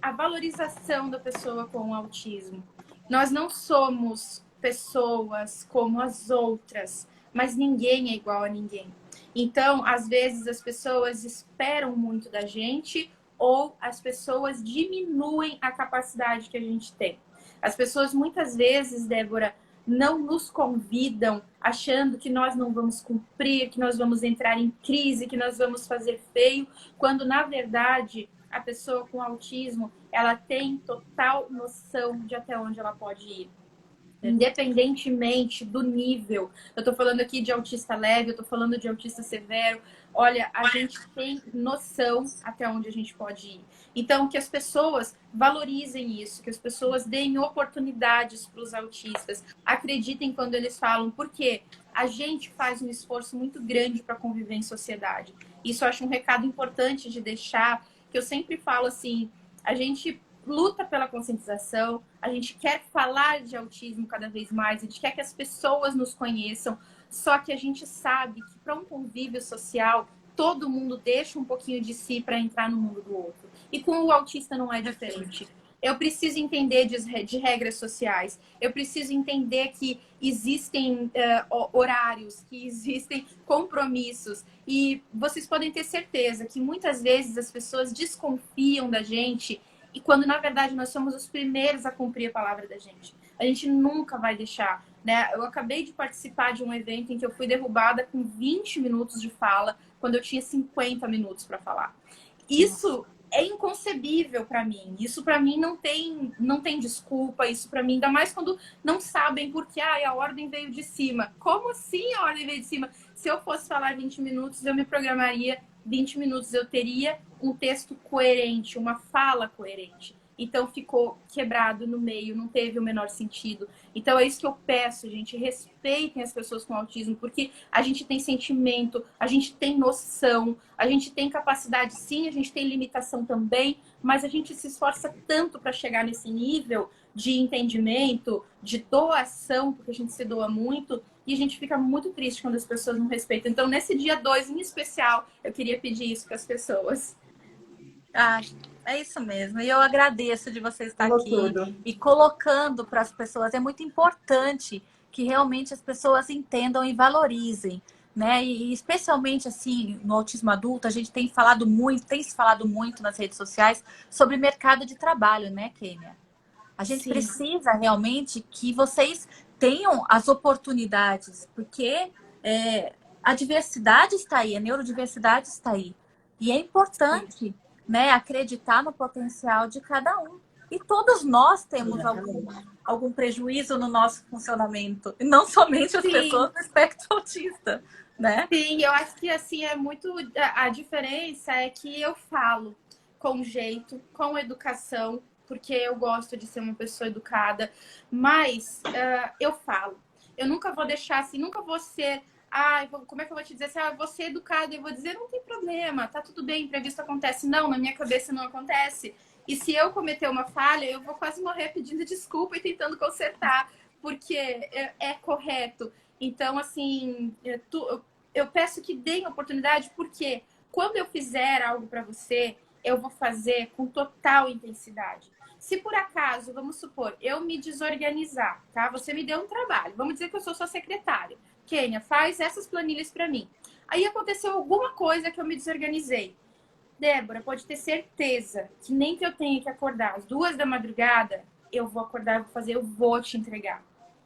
A valorização da pessoa com autismo. Nós não somos pessoas como as outras, mas ninguém é igual a ninguém. Então, às vezes, as pessoas esperam muito da gente ou as pessoas diminuem a capacidade que a gente tem. As pessoas, muitas vezes, Débora, não nos convidam achando que nós não vamos cumprir, que nós vamos entrar em crise, que nós vamos fazer feio, quando, na verdade, a pessoa com autismo, ela tem total noção de até onde ela pode ir. Independentemente do nível. Eu tô falando aqui de autista leve, eu tô falando de autista severo. Olha, a gente tem noção até onde a gente pode ir. Então, que as pessoas valorizem isso, que as pessoas deem oportunidades para os autistas. Acreditem quando eles falam, porque a gente faz um esforço muito grande para conviver em sociedade. Isso eu acho um recado importante de deixar, que eu sempre falo assim, a gente luta pela conscientização, a gente quer falar de autismo cada vez mais, a gente quer que as pessoas nos conheçam, só que a gente sabe que para um convívio social, todo mundo deixa um pouquinho de si para entrar no mundo do outro. E com o autista não é diferente. Eu preciso entender de regras sociais. Eu preciso entender que existem horários, que existem compromissos. E vocês podem ter certeza que muitas vezes as pessoas desconfiam da gente e quando, na verdade, nós somos os primeiros a cumprir a palavra da gente. A gente nunca vai deixar, né? Eu acabei de participar de um evento em que eu fui derrubada com 20 minutos de fala, quando eu tinha 50 minutos para falar. Isso é inconcebível para mim. Isso para mim não tem desculpa. Isso para mim, ainda mais quando não sabem porque a ordem veio de cima. Como assim a ordem veio de cima? Se eu fosse falar 20 minutos, eu me programaria 20 minutos. Eu teria um texto coerente, uma fala coerente. Então ficou quebrado no meio, não teve o menor sentido. Então é isso que eu peço, gente. Respeitem as pessoas com autismo, porque a gente tem sentimento, a gente tem noção, a gente tem capacidade sim, a gente tem limitação também, mas a gente se esforça tanto para chegar nesse nível de entendimento, de doação, porque a gente se doa muito, e a gente fica muito triste quando as pessoas não respeitam. Então, nesse dia 2 em especial, eu queria pedir isso para as pessoas. Ah, é isso mesmo. E eu agradeço de você estar Falou aqui tudo. e colocando para as pessoas. É muito importante que realmente as pessoas entendam e valorizem, né? E especialmente assim, no autismo adulto, a gente tem se falado muito nas redes sociais sobre mercado de trabalho, né, Kênia? A gente Sim. precisa realmente que vocês tenham as oportunidades, porque a diversidade está aí, a neurodiversidade está aí. E é importante, né, acreditar no potencial de cada um. E todos nós temos algum prejuízo no nosso funcionamento. E não somente as Sim. pessoas do espectro autista, né? Sim, eu acho que assim é muito. A diferença é que eu falo com jeito, com educação, porque eu gosto de ser uma pessoa educada, mas eu falo. Eu nunca vou deixar assim, nunca vou ser. Como é que eu vou te dizer assim? Vou ser educada e vou dizer, não tem problema, tá tudo bem, imprevisto acontece. Não, na minha cabeça não acontece. E se eu cometer uma falha, eu vou quase morrer pedindo desculpa e tentando consertar, porque é correto. Então, assim, eu peço que deem oportunidade, porque quando eu fizer algo para você, eu vou fazer com total intensidade. Se por acaso, vamos supor, eu me desorganizar, tá? Você me deu um trabalho. Vamos dizer que eu sou sua secretária. Kênia, faz essas planilhas para mim. Aí aconteceu alguma coisa que eu me desorganizei. Débora, pode ter certeza que nem que eu tenha que acordar às 2 da madrugada, eu vou acordar, eu vou fazer, eu vou te entregar.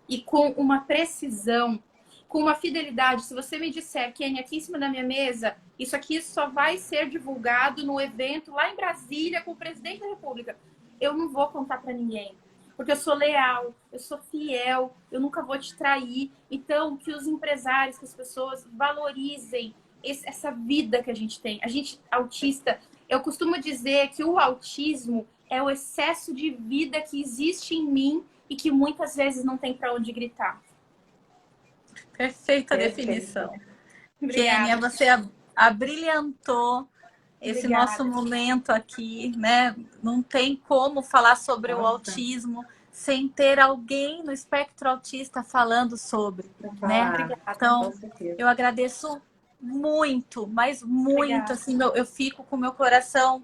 E com uma precisão, com uma fidelidade. Se você me disser, Kênia, aqui em cima da minha mesa, isso aqui só vai ser divulgado no evento lá em Brasília com o presidente da República. Eu não vou contar para ninguém. Porque eu sou leal, eu sou fiel, eu nunca vou te trair. Então, que os empresários, que as pessoas valorizem essa vida que a gente tem. A gente, autista, eu costumo dizer que o autismo é o excesso de vida que existe em mim e que muitas vezes não tem para onde gritar. Perfeita Perfeito. definição. Obrigada. Kênia, você abrilhantou esse Obrigada. nosso momento aqui, né? Não tem como falar sobre o Nossa. autismo sem ter alguém no espectro autista falando sobre, Pra né? falar, Então, com certeza. eu agradeço muito, mas muito, Obrigada. assim, eu fico com o meu coração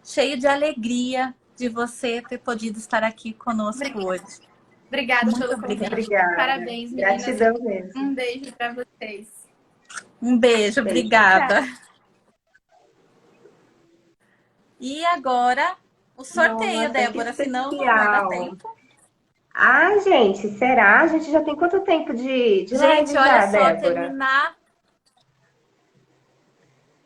cheio de alegria de você ter podido estar aqui conosco hoje. Obrigada Muito pelo obrigada. convite. Obrigada. Parabéns, meninas. Gratidão mesmo. Um beijo para vocês. Um beijo, Beijo. obrigada. E agora o sorteio, Nossa, Débora, que senão não vai dar especial. tempo. Ah, gente, será? A gente já tem quanto tempo de live Gente, olha já, só, Débora? terminar.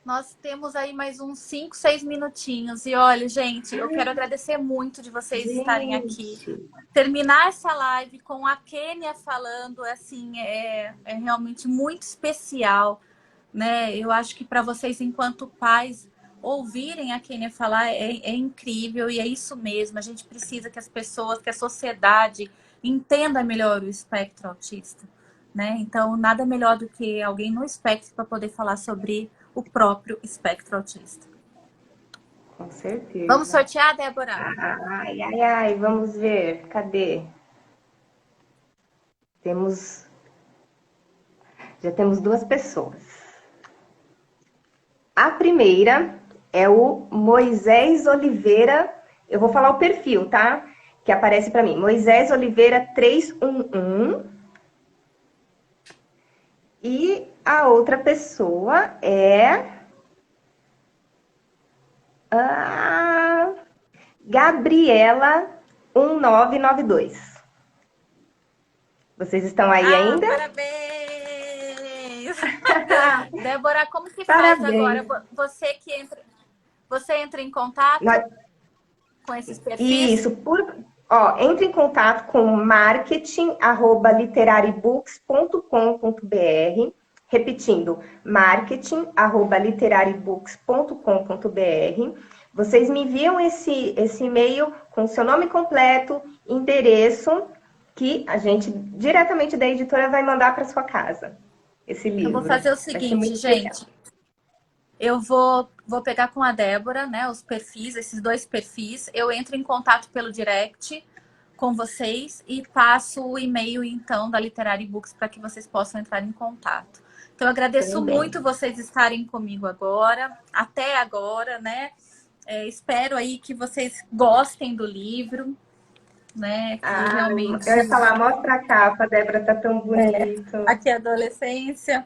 Nós temos aí mais uns 5, 6 minutinhos. E olha, gente, eu quero agradecer muito de vocês estarem aqui. Gente, Terminar essa live com a Kênia falando, assim, é realmente muito especial, né? Eu acho que para vocês, enquanto pais, ouvirem a Kênia falar é incrível e é isso mesmo. A gente precisa que as pessoas, que a sociedade entenda melhor o espectro autista, né? Então, nada melhor do que alguém no espectro para poder falar sobre o próprio espectro autista. com certeza. Vamos sortear, Débora? Ai, ai, ai, vamos ver. Cadê? Já temos 2 pessoas. A primeira é o Moisés Oliveira. Eu vou falar o perfil, tá? Que aparece para mim. Moisés Oliveira 311. E a outra pessoa é a Gabriela 1992. Vocês estão aí ainda? Parabéns! Débora, como que faz Parabéns. agora? Você entra em contato Nós- com esses perfis? Isso, entre em contato com marketing@literarybooks.com.br, repetindo, marketing@literarybooks.com.br. Vocês me enviam esse e-mail com seu nome completo, endereço, que a gente, diretamente da editora, vai mandar para sua casa esse Eu livro. vou fazer o Vai ser seguinte, muito especial. gente. Eu vou pegar com a Débora, né, os perfis, esses 2 perfis. Eu entro em contato pelo direct com vocês e passo o e-mail, então, da Literary Books para que vocês possam entrar em contato. Então, eu agradeço Tudo bem. muito vocês estarem comigo agora, até agora, né? Espero aí que vocês gostem do livro, né? Que realmente... Eu ia falar, mostra a capa, Débora, tá tão bonito. Aqui é adolescência.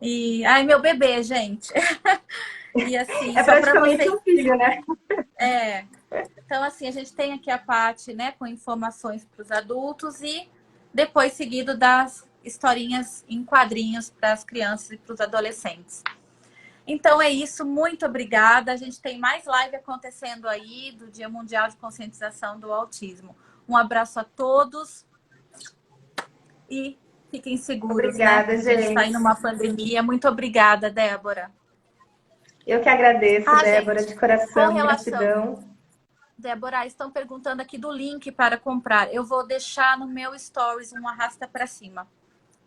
E... Ai, meu bebê, gente. E assim, É só para praticamente vocês... um filho, né? Então, assim, a gente tem aqui a parte, né, com informações para os adultos e depois seguido das historinhas em quadrinhos para as crianças e para os adolescentes. Então é isso, muito obrigada. A gente tem mais live acontecendo aí do Dia Mundial de Conscientização do Autismo. Um abraço a todos e fiquem seguros, Obrigada, né? A gente está gente. em uma pandemia. Muito obrigada, Débora. Eu que agradeço, Débora, gente, de coração, com relação... gratidão. Débora, estão perguntando aqui do link para comprar. Eu vou deixar no meu stories um arrasta para cima,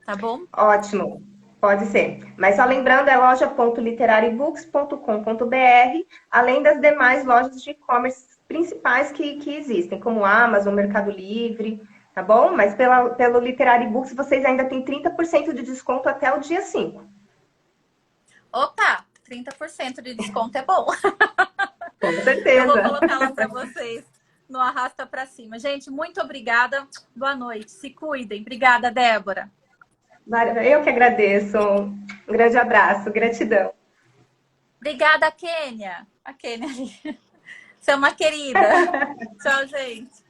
tá bom? Ótimo, pode ser. Mas só lembrando, é loja.literarybooks.com.br, além das demais lojas de e-commerce principais que existem, como Amazon, Mercado Livre, tá bom? Mas pelo Literary Books vocês ainda têm 30% de desconto até o dia 5. Opa, 30% de desconto é bom. Com Eu certeza. vou colocar lá para vocês no arrasta para cima. Gente, muito obrigada. Boa noite. Se cuidem. Obrigada, Débora. Eu que agradeço. Um grande abraço, gratidão. Obrigada, Kênia. A Kênia ali. Você é uma querida. Tchau, gente.